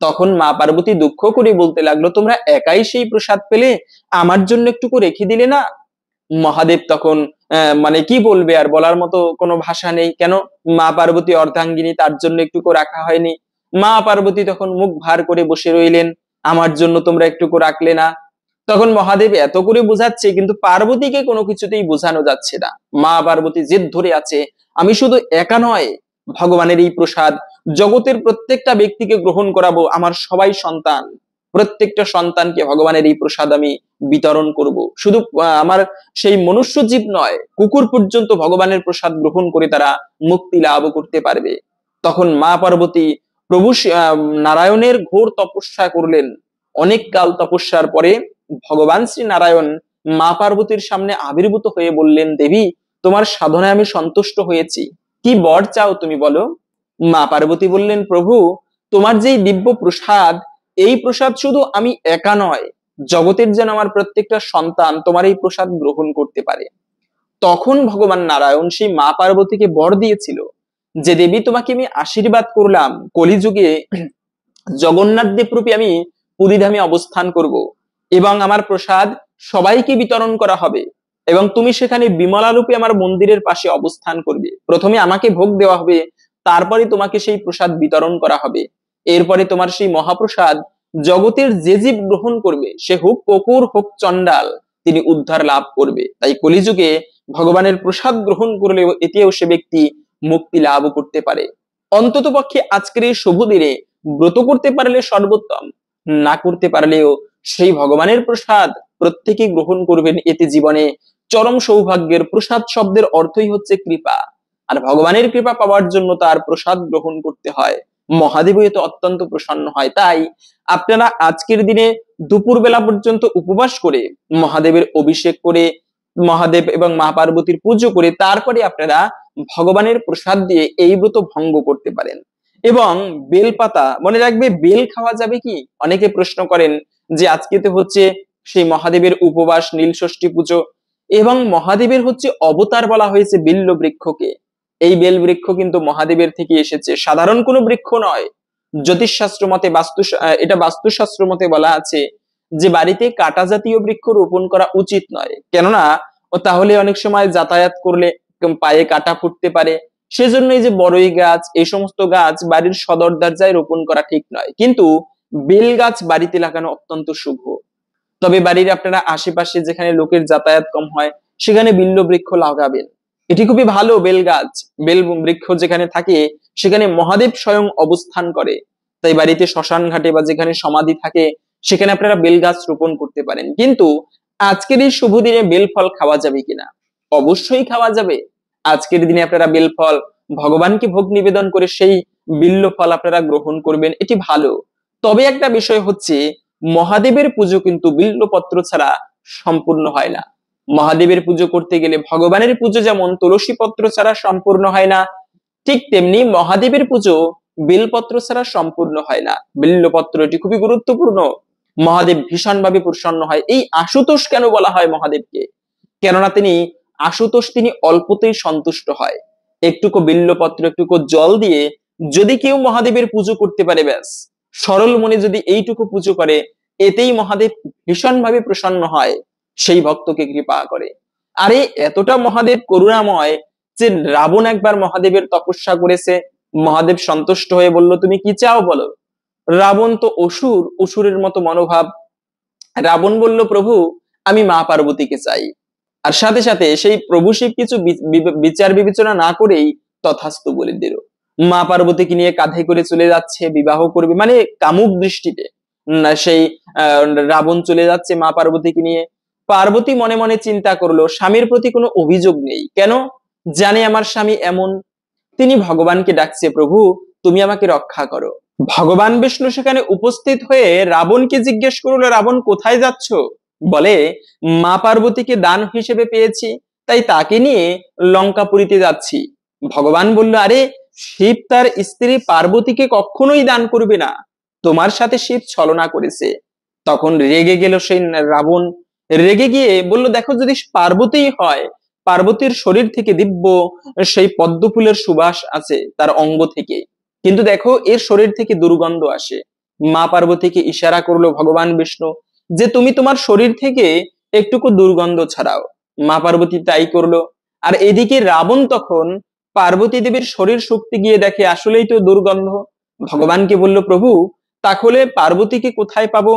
তখন মা পার্বতী দুঃখ করে বলতে লাগলো, তোমরা একাই সেই প্রসাদ পেলে, আমার জন্য একটুকু রেখে দিলে না? মহাদেব তখন মানে কি বলবে, আর বলার মতো কোনো ভাষা নেই। কেন? মা পার্বতী অর্ধাঙ্গিনী, তার জন্য একটুকু রাখা হয়নি? মা পার্বতী তখন মুখ ভার করে বসে রইলেন, আমার জন্য তোমরা একটুকু রাখলে না? তখন মহাদেব এত করে বোঝাচ্ছে, কিন্তু পার্বতীকে কোনো কিছুতেই বোঝানো যাচ্ছে না। মা পার্বতী জেদ ধরে আছে, আমি শুধু একা নয়, ভগবানের এই প্রসাদ জগতের প্রত্যেকটা ব্যক্তিকে গ্রহণ করাবো, আমার সবাই সন্তান, প্রত্যেকটা সন্তানকে ভগবানের এই প্রসাদ আমি বিতরণ করব। শুধু আমার সেই মনুষ্য জীব নয়, কুকুর পর্যন্ত ভগবানের প্রসাদ গ্রহণ করে তারা মুক্তি লাভ করতে পারবে। তখন মা পার্বতী প্রভু নারায়ণের ঘোর তপস্যা করলেন। অনেক কাল তপস্যার পরে ভগবান শ্রী নারায়ণ মা পার্বতীর সামনে আবির্ভূত হয়ে বললেন, দেবী তোমার সাধনায় আমি সন্তুষ্ট হয়েছি, কি বর চাও তুমি বলো? মা পার্বতী বললেন, প্রভু তোমার যে দিব্য প্রসাদ, এই প্রসাদ শুধু আমি একা নয়, জগতের যেন আমার প্রত্যেকটা সন্তান তোমার এই প্রসাদ গ্রহণ করতে পারে। তখন ভগবান নারায়ণ সেই মা পার্বতীকে বর দিয়েছিল যে, দেবী তোমাকে আমি আশীর্বাদ করলাম, কলিযুগে জগন্নাথ দেব রূপে আমি পুরীধামে অবস্থান করব এবং আমার প্রসাদ সবাইকে বিতরণ করা হবে, এবং তুমি সেখানে বিমলা রূপে আমার মন্দিরের পাশে অবস্থান করবে। প্রথমে আমাকে ভোগ দেওয়া হবে, তারপরে তোমাকে সেই প্রসাদ বিতরণ করা হবে। এরপরে তোমার সেই মহাপ্রসাদ জগতের যে জীব গ্রহণ করবে, সে হোক কুকুর হোক চন্ডাল, তিনি উদ্ধার লাভ করবে। তাই কলিযুগে ভগবানের প্রসাদ গ্রহণ করলেও এতেও সে ব্যক্তি মুক্তি লাভ করতে পারে। অন্তত পক্ষে আজকের এই শুভ দিনে ব্রত করতে পারলে সর্বোত্তম, না করতে পারলেও সেই ভগবানের প্রসাদ প্রত্যেকে গ্রহণ করবেন, এতে জীবনে চরম সৌভাগ্যের। প্রসাদ শব্দের অর্থই হচ্ছে কৃপা, আর ভগবানের কৃপা পাওয়ার জন্য তার প্রসাদ গ্রহণ করতে হয়। মহাদেব এতে অত্যন্ত প্রসন্ন হয়। তাই আপনারা আজকের দিনে দুপুর বেলা পর্যন্ত উপবাস করে মহাদেবের অভিষেক করে, মহাদেব এবং মা পার্বতীর পুজো করে তারপরে আপনারা ভগবানের প্রসাদ দিয়ে এই ব্রত ভঙ্গ করতে পারেন। এবং বেলপাতা মনে রাখবে, বেল খাওয়া যাবে কি? অনেকে প্রশ্ন করেন যে আজকে তো হচ্ছে সেই মহাদেবের উপবাস, নীল ষষ্ঠী পুজো, এবং মহাদেবের হচ্ছে অবতার বলা হয়েছে বিল্ল বৃক্ষকে। এই বেল বৃক্ষ কিন্তু মহাদেবের থেকে এসেছে, সাধারণ কোনো বৃক্ষ নয়। জ্যোতিষশাস্ত্র মতে এটা বাস্তুশাস্ত্র মতে বলা আছে যে বাড়িতে কাটা জাতীয় বৃক্ষ রোপণ করা উচিত নয়, কেননা তাহলে অনেক সময় যাতায়াত করলে পায়ে কাটা ফুটতে পারে। সেজন্য এই যে বড়ই গাছ, এই সমস্ত গাছ বাড়ির সদর দরজায় রোপণ করা ঠিক নয়, কিন্তু বেল গাছ বাড়িতে লাগানো অত্যন্ত শুভ। তবে বাড়ির আপনারা আশেপাশে যেখানে লোকের যাতায়াত কম হয় সেখানে বিল্ল বৃক্ষ লাগাবেন, এটি খুবই ভালো। বেল গাছ, বেল বৃক্ষ যেখানে থাকে সেখানে মহাদেব স্বয়ং অবস্থান করে। তাই বাড়িতে শ্মশান ঘাটে বা যেখানে সমাধি থাকে সেখানে আপনারা বেল গাছ রোপণ করতে পারেন। কিন্তু আজকের এই শুভ দিনে বেল ফল খাওয়া যাবে কিনা? অবশ্যই খাওয়া যাবে। আজকের দিনে আপনারা বেল ফল ভগবানকে ভোগ নিবেদন করে সেই বিল্ল ফল আপনারা গ্রহণ করবেন, এটি ভালো। তবে একটা বিষয় হচ্ছে, মহাদেবের পুজো কিন্তু বিল্লপত্র ছাড়া সম্পূর্ণ হয় না। মহাদেবের পুজো করতে গেলে ভগবানের পুজো যেমন তুলসী পত্র ছাড়া সম্পূর্ণ হয় না, ঠিক তেমনি মহাদেবের পুজো বেলপত্র ছাড়া সম্পূর্ণ হয় না। বিল্লপত্র এটি খুবই গুরুত্বপূর্ণ। মহাদেব ভীষণভাবে প্রসন্ন হয়। এই আশুতোষ কেন বলা হয় মহাদেবকে? কেননা তিনি আশুতোষ, তিনি অল্পতেই সন্তুষ্ট হয়। একটুকু বিল্লপত্র, একটুকু জল দিয়ে যদি কেউ মহাদেবের পুজো করতে পারে, ব্যাস, সরল মনে যদি এইটুকু পুজো করে, এতেই মহাদেব ভীষণভাবে প্রসন্ন হয়, সেই ভক্তকে কৃপা করে। আরে এতটা মহাদেব করুণাময় যে রাবণ একবার মহাদেবের তপস্যা করেছে, মহাদেব সন্তুষ্ট হয়ে বলল তুমি কি চাও বলো। রাবণ তো অসুর, অসুরের মতো মনোভাব। রাবণ বলল প্রভু আমি মা পার্বতীকে চাই। আর সাথে সাথে সেই প্রভু শিব কিছু বিচার বিবেচনা না করেই তথাস্তু বলে দিল। মা পার্বতীকে নিয়ে কাঁধে করে চলে যাচ্ছে, বিবাহ করবে, মানে কামুক দৃষ্টিতে সেই রাবণ চলে যাচ্ছে মা পার্বতীকে নিয়ে। পার্বতী মনে মনে চিন্তা করলো স্বামীর প্রতি কোনো অভিযোগ নেই, কেন জানে আমার স্বামী এমন। তিনি ভগবানকে ডাকছে, প্রভু তুমি আমাকে রক্ষা করো। ভগবান বিষ্ণু সেখানে উপস্থিত হয়ে রাবণকে জিজ্ঞেস করলো, রাবণ কোথায় যাচ্ছ? বলে মা পার্বতীকে দান হিসেবে পেয়েছি, তাই তাকে নিয়ে লঙ্কাপুরীতে যাচ্ছি। ভগবান বলল, আরে শিব তার স্ত্রী পার্বতীকে কখনোই দান করবে না, তোমার সাথে শিব ছলনা করেছে। তখন রেগে গেল সেই রাবণ, রেগে গিয়ে বলল, দেখো যদি পার্বতী হয়, পার্বতীর শরীর থেকে দিব্য সেই পদ্ম ফুলের সুবাস আছে তার অঙ্গ থেকে, কিন্তু দেখো এর শরীর থেকে দুর্গন্ধ আসে। মা পার্বতীকে ইশারা করলো ভগবান বিষ্ণু যে তুমি তোমার শরীর থেকে একটুকু দুর্গন্ধ ছড়াও। মা পার্বতী তাই করলো। আর এদিকে রাবণ তখন পার্বতী দেবীর শরীর শুকতে গিয়ে দেখে আসলেই তো দুর্গন্ধ। ভগবানকে বলল, প্রভু তাহলে পার্বতীকে কোথায় পাবো?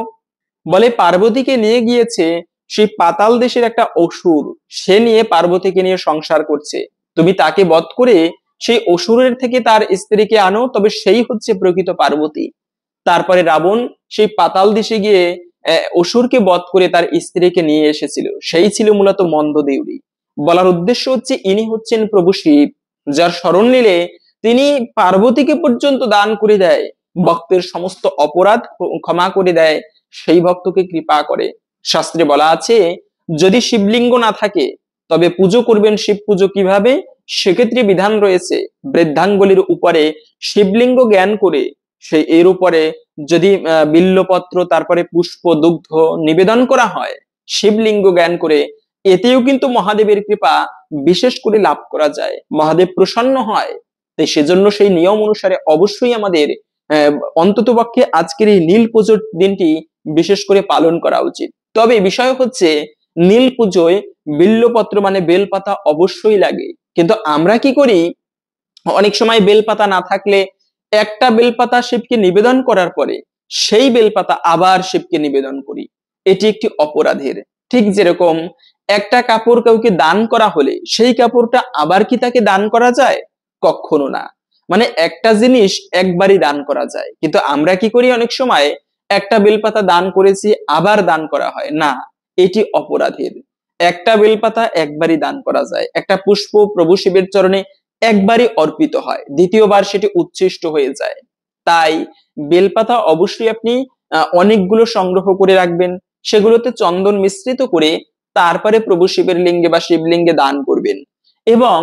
বলে পার্বতীকে নিয়ে গিয়েছে সেই পাতাল দেশের একটা অসুর, সে নিয়ে পার্বতীকে নিয়ে সংসার করছে। তুমি তাকে বধ করে সেই অসুরের থেকে তার স্ত্রীকে আনো, তবে সেই হচ্ছে প্রকৃত পার্বতী। তারপরে রাবণ সেই পাতাল দেশে গিয়ে অসুরকে বধ করে তার স্ত্রীকে নিয়ে এসেছিল, সেই ছিল মূলত মন্দদেউরী। বলার উদ্দেশ্য হচ্ছে ইনি হচ্ছেন প্রভু শিব, যার শরণ নিলে তিনি পার্বতীকে পর্যন্ত দান করে দেয়, ভক্তের সমস্ত অপরাধ ক্ষমা করে দেয়, সেই ভক্তকে কৃপা করে। শাস্ত্রে বলা আছে যদি শিবলিঙ্গ না থাকে তবে পুজো করবেন শিব পুজো কিভাবে, সেক্ষেত্রে বিধান রয়েছে বৃদ্ধাঙ্গুলির উপরে শিবলিঙ্গ জ্ঞান করে সেই এর উপরে যদি বিল্লপত্র তারপরে পুষ্প দুগ্ধ নিবেদন করা হয় শিবলিঙ্গ জ্ঞান করে, এতেও কিন্তু মহাদেবের কৃপা বিশেষ করে লাভ করা যায়, মহাদেব প্রসন্ন হয়। তাই সেজন্য সেই নিয়ম অনুসারে অবশ্যই আমাদের অন্তত পক্ষে আজকের এই নীল পুজোর দিনটি বিশেষ করে পালন করা উচিত। তবে বিষয় হচ্ছে নীল পুজোয় বিল্লপত্র মানে বেলপাতা অবশ্যই লাগে, কিন্তু আমরা কি করি অনেক সময় বেলপাতা না থাকলে একটা বেলপাতা শিবকে নিবেদন করার পরে সেই বেলপাতা আবার শিবকে নিবেদন করি, এটি একটি অপরাধের। ঠিক যেরকম একটা কাপড় কাউকে দান করা হলে সেই কাপড়টা আবার কি তাকে দান করা যায়? কখনো না। মানে একটা জিনিস একবারই দান করা যায়, কিন্তু আমরা কি করি অনেক সময় একটা বেলপাতা দান করেছি আবার দান করা হয় না, এটি অপরাধের। একটা বেলপাতা একবারই দান করা যায়, একটা পুষ্প প্রভু শিবের চরণে একবারই অর্পিত হয়, দ্বিতীয়বার সেটি উচ্ছিষ্ট হয়ে যায়। তাই বেলপাতা অবশ্যই আপনি অনেকগুলো সংগ্রহ করে রাখবেন, সেগুলোতে চন্দন মিশ্রিত করে তারপরে প্রভু শিবের লিঙ্গে বা শিবলিঙ্গে দান করবেন। এবং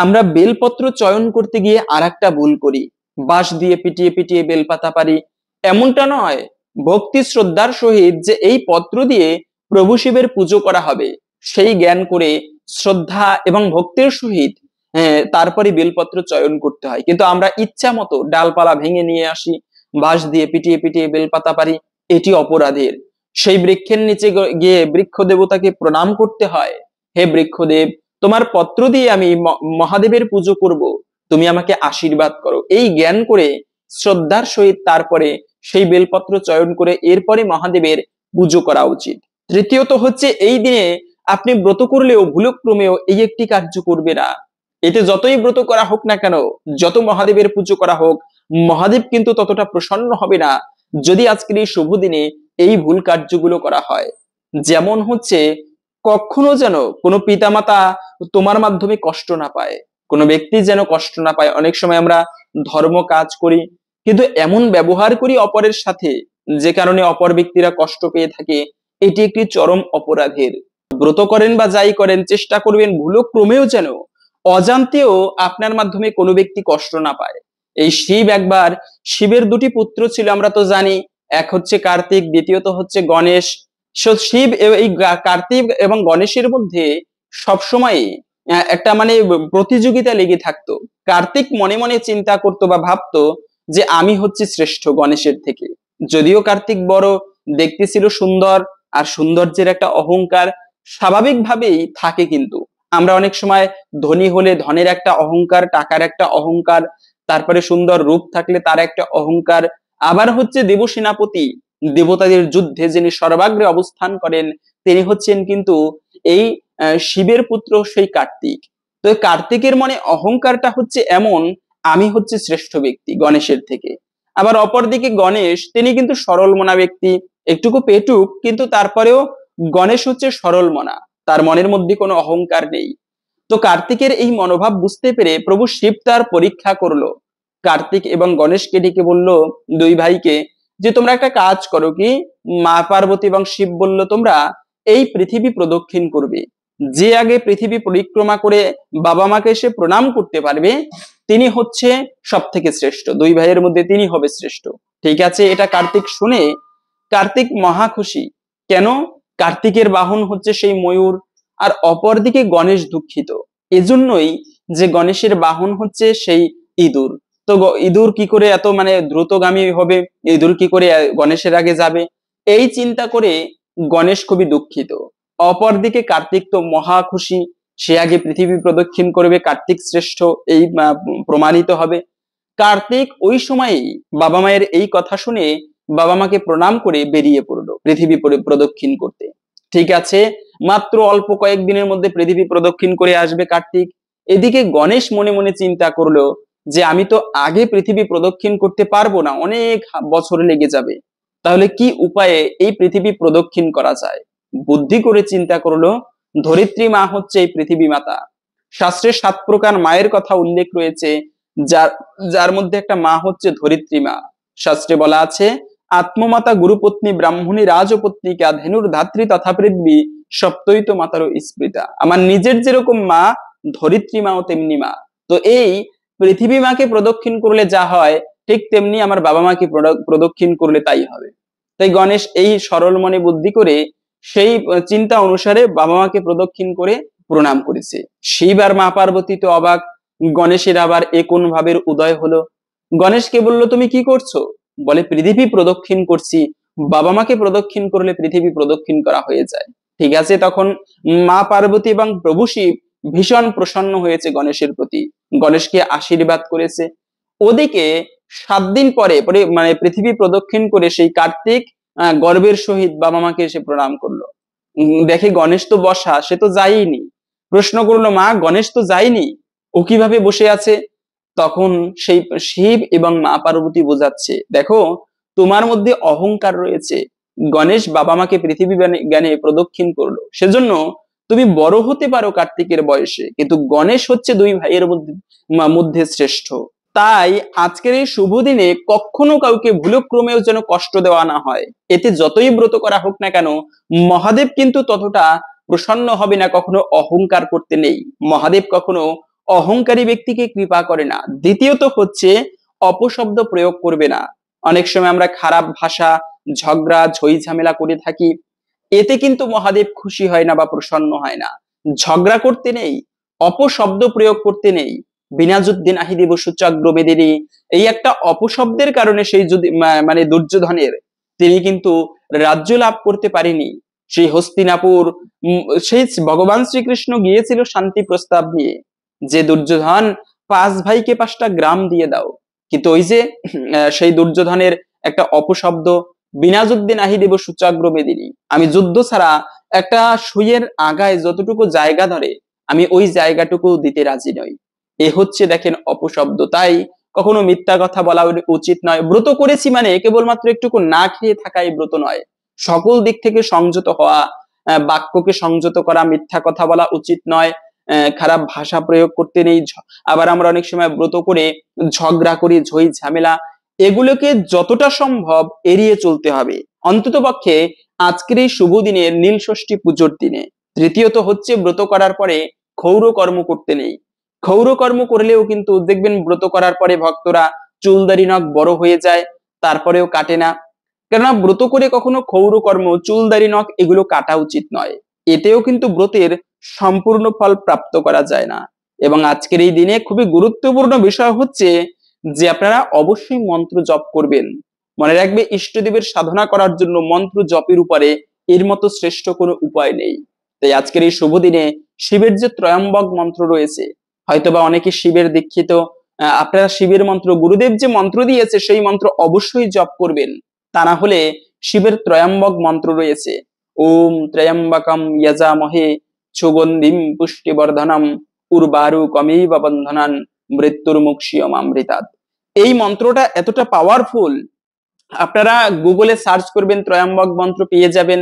আমরা বেলপত্র চয়ন করতে গিয়ে আরেকটা ভুল করি, বাঁশ দিয়ে পিটিয়ে পিটিয়ে বেলপাতা পারি। এমনটা নয়, ভক্তি শ্রদ্ধার সহিত যে এই পত্র দিয়ে প্রভু শিবের পুজো করা হবে সেই জ্ঞান করে শ্রদ্ধা এবং ভক্তির সহিত তারপরে বেলপত্র চয়ন করতে হয়। কিন্তু আমরা ইচ্ছা মতো ডালপালা ভেঙে নিয়ে আসি, বাঁশ দিয়ে পিটিয়ে পিটিয়ে বেলপাতা পারি, এটি অপরাধের। সেই বৃক্ষের নিচে গিয়ে বৃক্ষ দেবতাকে প্রণাম করতে হয়, হে বৃক্ষদেব, তোমার পত্র দিয়ে আমি মহাদেবের পুজো করব, তুমি আমাকে আশীর্বাদ করো, এই জ্ঞান করে শ্রদ্ধার সহিত তারপরে সেই বেলপত্র চয়ন করে এরপরে মহাদেবের পুজো করা উচিত। তৃতীয়ত হচ্ছে এই দিনে আপনি ব্রত করলেও ভুলক্রমেও এই একটি কার্য করবে না। এতে যতই ব্রত করা হোক না কেন, যত মহাদেবের পুজো করা হোক, মহাদেব কিন্তু ততটা প্রসন্ন হবে না যদি আজকের এই শুভ দিনে এই ভুল কার্যগুলো করা হয়। যেমন হচ্ছে, কখনো যেন কোনো পিতামাতা তোমার মাধ্যমে কষ্ট না পায়, কোনো ব্যক্তি যেন কষ্ট না পায়। অনেক সময় আমরা ধর্ম কাজ করি কিন্তু এমন ব্যবহার করি অপরের সাথে যে কারণে অপর ব্যক্তিরা কষ্ট পেয়ে থাকে, এটি একটি চরম অপরাধের। ব্রত করেন বা যাই করেন, চেষ্টা করবেন ভুলক্রমেও যেন অজান্তেও আপনার মাধ্যমে কোনো ব্যক্তি কষ্ট না পায়। এই শিব একবার, শিবের দুটি পুত্র ছিল আমরা তো জানি, এক হচ্ছে কার্তিক, দ্বিতীয়ত হচ্ছে গণেশ। শিব এই কার্তিক এবং গণেশের মধ্যে সবসময় একটা মানে প্রতিযোগিতা লেগে থাকতো। কার্তিক মনে মনে চিন্তা করতো বা ভাবতো যে আমি হচ্ছে শ্রেষ্ঠ গণেশের থেকে। যদিও কার্তিক বড়, দেখতে ছিল সুন্দর, আর সৌন্দর্যের একটা অহংকার স্বাভাবিকভাবেই থাকে, কিন্তু আমরা অনেক সময় ধনী হলে ধনের একটা অহংকার, টাকার একটা অহংকার, তারপরে সুন্দর রূপ থাকলে তার একটা অহংকার, আবার হচ্ছে দেব সেনাপতি, দেবতাদের যুদ্ধে যিনি সর্বাগ্রে অবস্থান করেন, তিনি হচ্ছেন কিন্তু এই শিবের পুত্র সেই কার্তিক। তো কার্তিকের মনে অহংকারটা হচ্ছে এমন, আমি হচ্ছে শ্রেষ্ঠ ব্যক্তি গণেশের থেকে। আবার অপরদিকে গণেশ, তিনি কিন্তু সরল মনা ব্যক্তি, একটুকু পেটুক, কিন্তু তারপরেও গণেশ হচ্ছে সরল মনা, তার মনের মধ্যে কোনো অহংকার নেই। তো কার্তিকের এই মনোভাব বুঝতে পেরে প্রভু শিব তার পরীক্ষা করলো। কার্তিক এবং গণেশকে ডেকে বলল, দুই ভাইকে, যে তোমরা একটা কাজ করো, কি মা পার্বতী এবং শিব বলল তোমরা এই পৃথিবী প্রদক্ষিণ করবে, যে আগে পৃথিবী পরিক্রমা করে বাবা মাকে এসে প্রণাম করতে পারবে তিনি হচ্ছে সব থেকে শ্রেষ্ঠ, দুই ভাইয়ের মধ্যে তিনি হবে শ্রেষ্ঠ। ঠিক আছে, এটা কার্তিক শুনে কার্তিক মহা খুশি। কেন? কার্তিকের বাহন হচ্ছে সেই ময়ূর, আর অপরদিকে গণেশ দুঃখিত এজন্যই যে গণেশের বাহন হচ্ছে সেই ইঁদুর। তো ইঁদুর কি করে এত মানে দ্রুতগামী হবে, ইঁদুর কি করে গণেশের আগে যাবে, এই চিন্তা করে গণেশ খুবই দুঃখিত। অপরদিকে কার্তিক তো মহা খুশি, সে আগে পৃথিবী প্রদক্ষিণ করবে, কার্তিক শ্রেষ্ঠ এই প্রমাণিত হবে। কার্তিক ওই সময়ই বাবা মায়ের এই কথা শুনে বাবা মাকে প্রণাম করে বেরিয়ে পড়লো পৃথিবী প্রদক্ষিণ করতে। ঠিক আছে, মাত্র অল্প কয়েকদিনের মধ্যে পৃথিবী প্রদক্ষিণ করে আসবে কার্তিক। এদিকে গণেশ মনে মনে চিন্তা করলো যে আমি তো আগে পৃথিবী প্রদক্ষিণ করতে পারবো না, অনেক বছর লেগে যাবে, তাহলে কি উপায়ে এই পৃথিবী প্রদক্ষিণ করা যায়। বুদ্ধি করে চিন্তা করলো, ধরিত্রী মা হচ্ছে এই পৃথিবী মাতা। শাস্ত্রে 7 প্রকার মায়ের কথা উল্লেখ রয়েছে, যার যার মধ্যে একটা মা হচ্ছে ধরিত্রী মা। শাস্ত্রে বলা আছে, আত্মমাতা গুরুপত্নী ব্রাহ্মণী রাজপত্নিকা ধেনুর ধাত্রী তথা পৃথিবী সপ্তৈত মাতারও স্মৃতা। আমার নিজের যেরকম মা, ধরিত্রী মাও তেমনি মা। তো এই পৃথিবী মাকে প্রদক্ষিণ করলে যা হয়, ঠিক তেমনি আমার বাবা মাকে প্রদক্ষিণ করলে তাই হবে। তাই গণেশ এই সরল মনে বুদ্ধি করে সেই চিন্তা অনুসারে বাবা মাকে প্রদক্ষিণ করে প্রণাম করেছে। শিব আর মা পার্বতী তো অবাক, গণেশের আবার এ কোন ভাবের উদয় হলো। গণেশকে বলল, তুমি কি করছো? বলে, পৃথিবী প্রদক্ষিণ করছি, বাবা মাকে প্রদক্ষিণ করলে পৃথিবী প্রদক্ষিণ করা হয়ে যায়। ঠিক আছে, তখন মা পার্বতী এবং প্রভু শিব ভীষণ প্রসন্ন হয়েছে গণেশের প্রতি, গণেশকে আশীর্বাদ করেছে। ওদিকে 7 দিন পরে মানে পৃথিবী প্রদক্ষিণ করে সেই কার্তিক গর্বের সহিত বাবা মাকে এসে প্রণাম করলো। দেখে গণেশ তো বসা, সে তো যায়নি। প্রশ্ন করলো, মা গণেশ তো যায়নি, ও কিভাবে বসে আছে? তখন সেই শিব এবং মা পার্বতী বোঝাচ্ছে, দেখো তোমার মধ্যে অহংকার রয়েছে। গণেশ বাবা মাকে পৃথিবী জ্ঞানে প্রদক্ষিণ করলো, সেজন্য তুমি বড় হতে পারো কার্তিকের বয়সে, কিন্তু গণেশ হচ্ছে দুই ভাইয়ের মধ্যে শ্রেষ্ঠ। তাই আজকের এই শুভ দিনে কখনো কাউকে ভুলক্রমেও যেন কষ্ট দেওয়া না হয়। এতে যতই ব্রত করা হোক না কেন, মহাদেব কিন্তু ততটা প্রসন্ন হবে না। কখনো অহংকার করতে নেই, মহাদেব কখনো অহংকারী ব্যক্তিকে কৃপা করে না। দ্বিতীয়ত হচ্ছে অপশব্দ প্রয়োগ করবে না। অনেক সময় আমরা খারাপ ভাষা, ঝগড়া, ঝই ঝামেলা করে থাকি, এতে কিন্তু মহাদেব খুশি হয় না বা প্রসন্ন হয় না। ঝগড়া করতে নেই, অপশব্দ প্রয়োগ করতে নেই। বিনাযুদ্ধে নাহি দেব সূচগ্র বেদিনী, এই একটা অপশব্দের কারণে সেই যদি মানে দুর্যোধনের, তিনি কিন্তু রাজ্য লাভ করতে পারেনি। সেই হস্তিনাপুর, সেই ভগবান শ্রীকৃষ্ণ গিয়েছিল শান্তি প্রস্তাব নিয়ে, যে দুর্যোধন 5 ভাইকে 5টা গ্রাম দিয়ে দাও, কিন্তু ওই যে সেই দুর্যোধনের একটা অপশব্দ, বিনা যুদ্ধে নাহি দেব সূচগ্র মেদিনী, আমি যুদ্ধ ছাড়া একটা সুইয়ের আগায় যতটুকু জায়গা ধরে আমি ওই জায়গাটুকু দিতে রাজি নই। এ হচ্ছে দেখেন অপশব্দ। তাই কখনো মিথ্যা কথা বলা উচিত নয়। ব্রত করেছি মানে কেবলমাত্র একটুকু না খেয়ে থাকাই ব্রত নয়, সকল দিক থেকে সংযত হওয়া, বাক্যকে সংযত করা, মিথ্যা কথা বলা উচিত নয়, খারাপ ভাষা প্রয়োগ করতে নেই। আবার আমরা অনেক সময় ব্রত করে ঝগড়া করি, ঝই ঝামেলা, এগুলোকে যতটা সম্ভব এড়িয়ে চলতে হবে, অন্তত পক্ষে আজকের এই শুভ দিনের নীল ষষ্ঠী পুজোর দিনে। তৃতীয়ত হচ্ছে ব্রত করার পরে ক্ষৌর কর্ম করতে নেই। ক্ষৌর কর্ম করলেও কিন্তু দেখবেন ব্রত করার পরে ভক্তরা চুলদারি নখ বড় হয়ে যায়, তারপরেও কাটে না। কেননা ব্রত করে কখনো ক্ষৌর কর্ম, চুলদারি নখ এগুলো কাটা উচিত নয়। এতেও কিন্তু ব্রতের সম্পূর্ণ ফল প্রাপ্ত করা যায় না। এবং আজকের এই দিনে খুবই গুরুত্বপূর্ণ বিষয় হচ্ছে যে আপনারা অবশ্যই মন্ত্র জপ করবেন। মনে রাখবে, ইষ্টদেবের সাধনা করার জন্য মন্ত্র জপের উপরে এর মতো শ্রেষ্ঠ কোনো উপায় নেই। তাই আজকের এই শুভ দিনে শিবের যে ত্রয়ম্বক মন্ত্র রয়েছে, হয়তোবা অনেকে শিবের দীক্ষিত, আপনারা শিবের মন্ত্র, গুরুদেব যে মন্ত্র দিয়েছে সেই মন্ত্র অবশ্যই জপ করবেন। তা না হলে শিবের ত্রয়ম্বক মন্ত্র রয়েছে, ওম ত্রয়ম্বকম যজামহে সুগন্ধিম পুষ্টিবর্ধনম উর্বারুকমেব বন্ধনান মৃত্যুর্মুক্ষীয়মামৃতাৎ। এই মন্ত্রটা এতটা পাওয়ারফুল, আপনারা গুগলে সার্চ করবেন, ত্রয়ম্বক মন্ত্র পেয়ে যাবেন।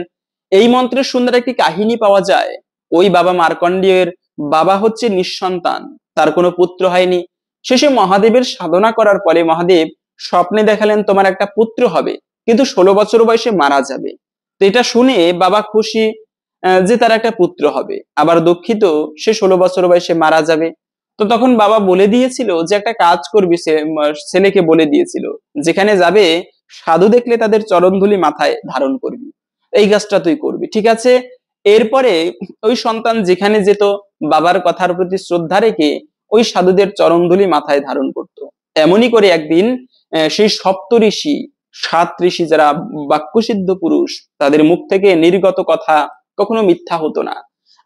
এই মন্ত্রের সুন্দর একটি কাহিনী পাওয়া যায়। ওই বাবা মার্কণ্ডেয়ের বাবা হচ্ছে নিঃসন্তান, তার কোনো পুত্র হয়নি। শেষে মহাদেবের সাধনা করার পরে মহাদেব স্বপ্নে দেখালেন তোমার একটা পুত্র হবে, কিন্তু 16 বছর বয়সে মারা যাবে। তো এটা শুনে বাবা খুশি যে তার একটা পুত্র হবে, আবার দুঃখিত সে 16 বছর বয়সে মারা যাবে। তো তখন বাবা বলে দিয়েছিল যে একটা কাজ করবি, ছেলেকে বলে দিয়েছিল যেখানে যাবে সাধু দেখলে তাদের চরণধুলি মাথায় ধারণ করবি, এই কাজটা তুই করবি, ঠিক আছে। এরপরে ওই সন্তান যেখানে যেত বাবার কথার প্রতি শ্রদ্ধা রেখে ওই সাধুদের চরণধুলি মাথায় ধারণ করত। এমনই করে একদিন সেই সপ্তঋষি, 7 ঋষি যারা বাক্যসিদ্ধ পুরুষ, তাদের মুখ থেকে নির্গত কথা কখনো মিথ্যা হতো না।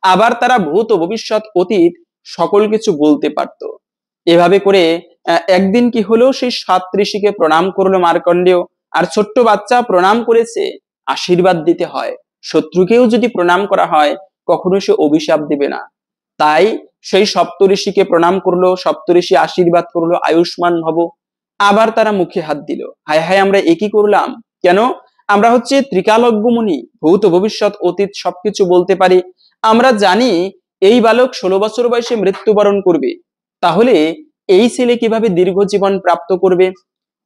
আবার তারা ভূত ভবিষ্যৎ অতীত সকল কিছু বলতে পারত। এভাবে করে একদিন কি হলো, সেই 7 ঋষিকে প্রণাম করলো মার্কণ্ডেয়। আর ছোট্ট বাচ্চা প্রণাম করেছে, আশীর্বাদ দিতে হয়। শত্রুকেও যদি প্রণাম করা হয় কখনো সে অভিশাপ দিবে না। তাই সেই 7 ঋষিকে প্রণাম করলো, 7 ঋষি আশীর্বাদ করলো, আয়ুষ্মান ভব। আবার তারা মুখে হাত দিল, হায় হায় আমরা একই করলাম কেন? আমরা হচ্ছে ত্রিকালজ্ঞ মুনি, ভূত ভবিষ্যৎ অতীত সবকিছু বলতে পারি। আমরা জানি এই বালক 16 বছর বয়সে মৃত্যুবরণ করবে, তাহলে এই ছেলে কিভাবে দীর্ঘ জীবন প্রাপ্ত করবে?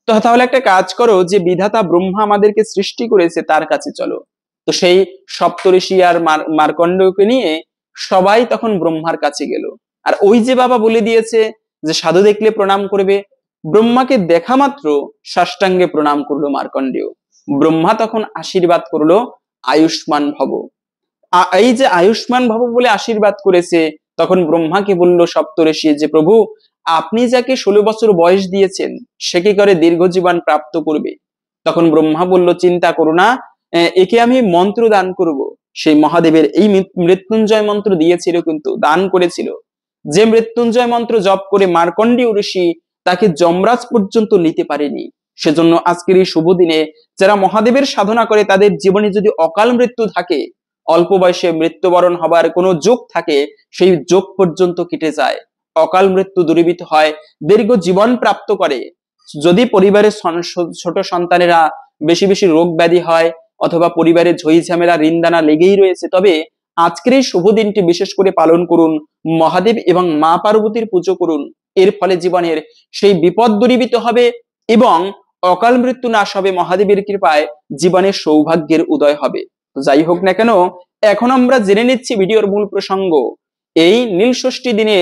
তো তাহলে একটা কাজ করো, যে বিধাতা ব্রহ্মা আমাদেরকে সৃষ্টি করেছে তার কাছে চলো। তো সেই সপ্তঋষি আর মার্কণ্ডকে নিয়ে সবাই তখন ব্রহ্মার কাছে গেল। আর ওই যে বাবা বলে দিয়েছে যে সাধু দেখলে প্রণাম করবে, ব্রহ্মাকে দেখা মাত্র সাষ্টাঙ্গে প্রণাম করলো মার্কণ্ডেয়। ব্রহ্মা তখন আশীর্বাদ করলো, আয়ুষ্মান ভব। এই যে আয়ুষ্মান ভব বলে আশীর্বাদ করেছে, তখন ব্রহ্মাকে বলল সপ্তঋষি যে প্রভু, আপনি যাকে 16 বছর বয়স দিয়েছেন সে কি করে দীর্ঘ জীবন প্রাপ্ত করবে? তখন ব্রহ্মা বলল, চিন্তা করো না, একে আমি মন্ত্র দান করব। সেই মহাদেবের এই মৃত্যুঞ্জয় মন্ত্র দিয়েছিল, কিন্তু দান করেছিল, যে মৃত্যুঞ্জয় মন্ত্র জপ করে মার্কণ্ডেয় ঋষি তাকে যমরাজ পর্যন্ত নিতে পারেনি। সেজন্য আজকের এই শুভ দিনে যারা মহাদেবের সাধনা করে তাদের জীবনে যদি অকাল মৃত্যু থাকে, অল্প বয়সে মৃত্যুবরণ হবার কোনো যোগ থাকে সেই যোগ পর্যন্ত কেটে যায়, অকাল মৃত্যু দূরীভূত হয়, দীর্ঘ জীবন প্রাপ্ত করে। যদি পরিবারের ছোট সন্তানেরা বেশি বেশি রোগ ব্যাধি হয় অথবা পরিবারে ঝই ঝামেলা ঋণদানা লেগেই রয়েছে, তবে আজকের এই শুভ দিনটি বিশেষ করে পালন করুন, মহাদেব এবং মা পার্বতীর পুজো করুন। এর ফলে জীবনের সেই বিপদ দূরীভূত হবে এবং অকাল মৃত্যু নাশ হবে। মহাদেবের কৃপায় জীবনের সৌভাগ্যের উদয় হবে। তো যাই হোক না কেন, এখন আমরা জেনে নিচ্ছি ভিডিওর মূল প্রসঙ্গ। এই নীল ষষ্ঠী দিনে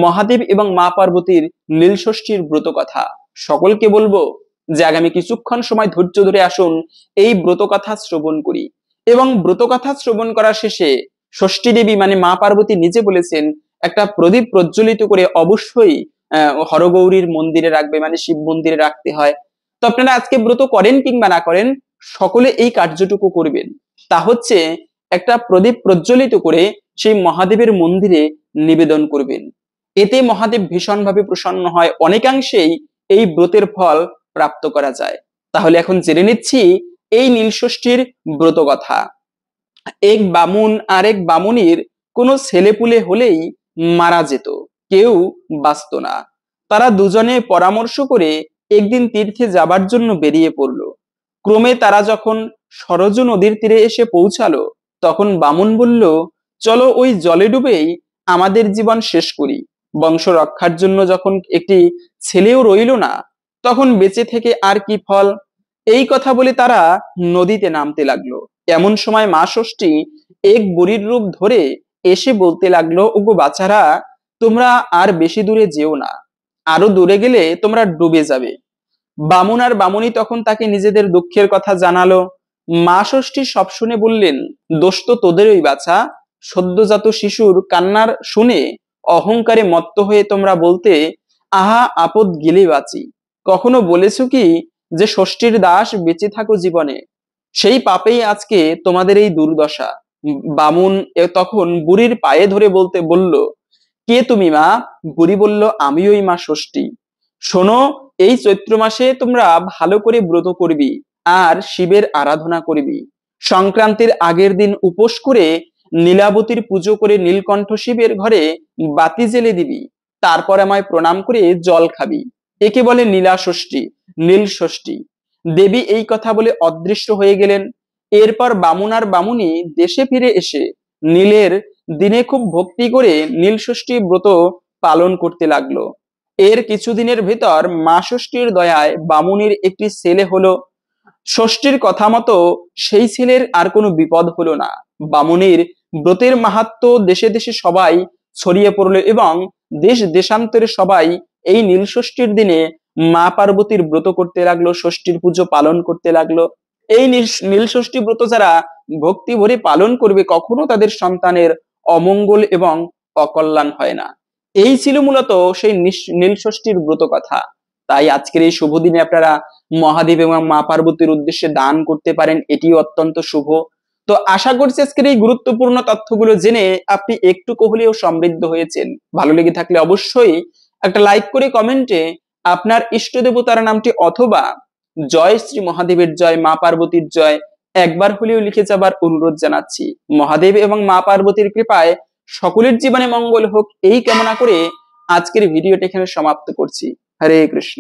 মহাদেব এবং মা পার্বতীর নীল ষষ্ঠীর ব্রত কথা সকলকে বলবো যে আগামী কিছুক্ষণ সময় ধৈর্য ধরে আসুন, এই ব্রত কথা শ্রবণ করি। এবং ব্রত কথা শ্রবণ করার শেষে ষষ্ঠী দেবী মানে মা পার্বতী নিজে বলেছেন একটা প্রদীপ প্রজ্বলিত করে অবশ্যই হরগৌরীর মন্দিরে রাখবে, মানে শিব মন্দিরে রাখতে হয়। তো আপনারা আজকে ব্রত করেন কিংবা না করেন, সকলে এই কার্যটুকু করবেন। তা হচ্ছে একটা প্রদীপ প্রজ্বলিত করে সেই মহাদেবের মন্দিরে নিবেদন করবেন। এতে মহাদেব ভীষণভাবে প্রসন্ন হয়, অনেকাংশেই এই ব্রতের ফল প্রাপ্ত করা যায়। তাহলে এখন জেনে নিচ্ছি এই নীলষষ্ঠীর ব্রত কথা। এক বামুন আরেক বামুনির কোনো ছেলেপুলে হলেই মারা যেত, কেউ বাঁচত না। তারা দুজনে পরামর্শ করে একদিন তীর্থে যাবার জন্য বেরিয়ে পড়ল। ক্রমে তারা যখন সরজু নদীর তীরে এসে পৌঁছালো, তখন বামুন বলল, চলো ওই জলে ডুবেই আমাদের জীবন শেষ করি। বংশ রক্ষার জন্য যখন একটি ছেলেও রইল না, তখন বেঁচে থেকে আর কি ফল। এই কথা বলে তারা নদীতে নামতে লাগলো। এমন সময় মা ষষ্ঠী এক বুড়ির রূপ ধরে এসে বলতে লাগলো, ওগো বাছারা, তোমরা আর বেশি দূরে যেও না, আরো দূরে গেলে তোমরা ডুবে যাবে। বামুন আর বামুনি তখন তাকে নিজেদের দুঃখের কথা জানালো। মা ষষ্ঠী সব শুনে বললেন, দোষ তো তোদেরই বাছা। সদ্যজাত শিশুর কান্নার শুনে অহংকারে মত্ত হয়ে তোমরা বলতে, আহা আপদ গেলে বাঁচি। কখনো বলেছ কি যে ষষ্ঠীর দাস বেঁচে থাকো জীবনে? সেই পাপেই আজকে তোমাদের এই দুর্দশা। বামুন তখন বুড়ির পায়ে ধরে বলল, কে তুমি মা? বুড়ি বলল, আমি ওই মা ষষ্ঠী। শোনো, এই চৈত্র মাসে তোমরা ভালো করে ব্রত করবি আর শিবের আরাধনা করবি। সংক্রান্তির আগের দিন উপোস করে নীলাবতীর পুজো করে নীলকণ্ঠ শিবের ঘরে বাতি জেলে দিবি। তারপর আমায় প্রণাম করে জল খাবি। একে বলে নীলা ষষ্ঠী, নীল ষষ্ঠী। দেবী এই কথা বলে অদৃশ্য হয়ে গেলেন। এরপর বামুন আর বামুনি দেশে ফিরে এসে নীলের দিনে খুব ভক্তি করে নীল ষষ্ঠী ব্রত পালন করতে লাগলো। এর কিছুদিনের ভেতর মা ষষ্ঠীর দয়ায় বামুনির একটি ছেলে হলো। ষষ্ঠীর কথা মতো সেই ছেলের আর কোনো বিপদ হলো না। বামুনির ব্রতের মাহাত্ম্য দেশে দেশে সবাই ছড়িয়ে পড়লো এবং দেশ দেশান্তরে সবাই এই নীল ষষ্ঠীর দিনে মা পার্বতীর ব্রত করতে লাগলো, ষষ্ঠীর পুজো পালন করতে লাগলো। এই নীল ষষ্ঠী ব্রত যারা ভক্তি ভরে পালন করবে, কখনো তাদের সন্তানের অমঙ্গল এবং অকল্যাণ হয় না। এই ছিল মূলত সেই নীল ষষ্ঠীর ব্রত কথা। তাই আজকের এই শুভ দিনে আপনারা মহাদেব এবং মা পার্বতীর উদ্দেশ্যে দান করতে পারেন, এটিও অত্যন্ত শুভ। তো আশা করছি আজকের এই গুরুত্বপূর্ণ তথ্যগুলো জেনে আপনি একটু হলেও সমৃদ্ধ হয়েছেন। ভালো লেগে থাকলে অবশ্যই একটা লাইক করে কমেন্টে আপনার ইষ্ট দেবতার নামটি অথবা জয় শ্রী মহাদেবের জয়, মা পার্বতীর জয় একবার হলেও লিখে যাবার অনুরোধ জানাচ্ছি। মহাদেব এবং মা পার্বতীর কৃপায় সকলের জীবনে মঙ্গল হোক, এই কামনা করে আজকের ভিডিওটা এখানে সমাপ্ত করছি। হরে কৃষ্ণ।